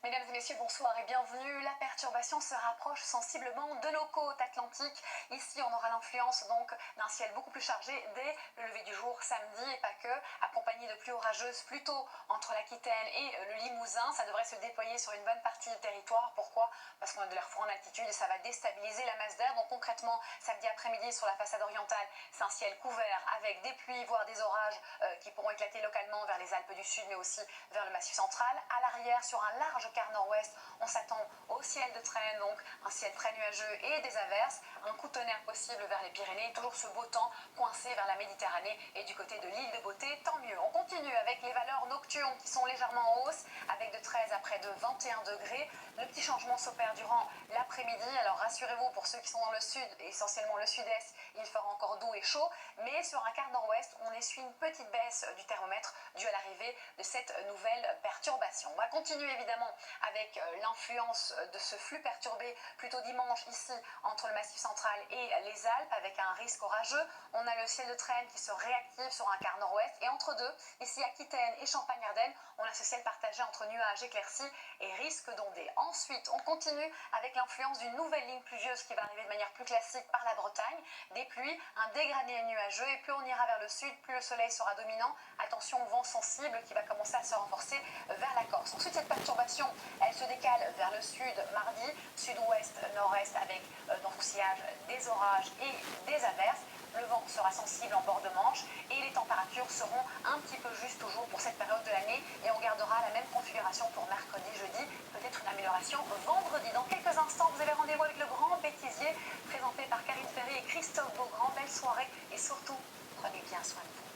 Mesdames et messieurs, bonsoir et bienvenue. La perturbation se rapproche sensiblement de nos côtes atlantiques. Ici, on aura l'influence donc d'un ciel beaucoup plus chargé dès le lever du jour samedi et pas que, accompagné de pluies orageuses plutôt entre l'Aquitaine et le Limousin. Ça devrait se déployer sur une bonne partie du territoire. Pourquoi? Parce qu'on a de l'air froid en altitude et ça va déstabiliser la masse d'air. Donc concrètement, samedi après-midi sur la façade orientale, c'est un ciel couvert avec des pluies, voire des orages qui pourront éclater localement vers les Alpes du Sud, mais aussi vers le Massif central. À l'arrière, sur un large quart nord-ouest, on s'attend au ciel de traîne, donc un ciel très nuageux et des averses, un coup de tonnerre possible vers les Pyrénées, toujours ce beau temps coincé vers la Méditerranée et du côté de l'île de Beauté, tant mieux. On continue avec les valeurs nocturnes qui sont légèrement en hausse, avec de 13 à près de 21 degrés. Le petit changement s'opère durant l'après-midi, alors rassurez-vous, pour ceux qui sont dans le sud, et essentiellement le sud-est, il fera encore doux et chaud, mais sur un quart nord-ouest, on essuie une petite baisse du thermomètre due à l'arrivée de cette nouvelle perturbation. On va continuer évidemment avec l'influence de ce flux perturbé plutôt dimanche ici entre le Massif central et les Alpes avec un risque orageux. On a le ciel de traîne qui se réactive sur un quart nord-ouest et entre deux, ici Aquitaine et Champagne-Ardenne, on a ce ciel partagé entre nuages éclaircis et risque d'ondées. Ensuite, on continue avec l'influence d'une nouvelle ligne pluvieuse qui va arriver de manière plus classique par la Bretagne. Des pluies, un dégradé nuageux et plus on ira vers le sud, plus le soleil sera dominant. Attention au vent sensible qui va commencer à se renforcer vers la Corse. Ensuite, cette perturbation, elle se décale vers le sud mardi, sud-ouest, nord-est avec dans le sillage des orages et des averses. Le vent sera sensible en bord de Manche et les températures seront un petit peu justes toujours pour cette période de l'année et on gardera la même configuration pour mercredi, jeudi, peut-être une amélioration vendredi. Dans quelques instants, vous avez rendez-vous avec le grand bêtisier présenté par Karine Ferry et Christophe Beaugrand. Belle soirée et surtout, prenez bien soin de vous.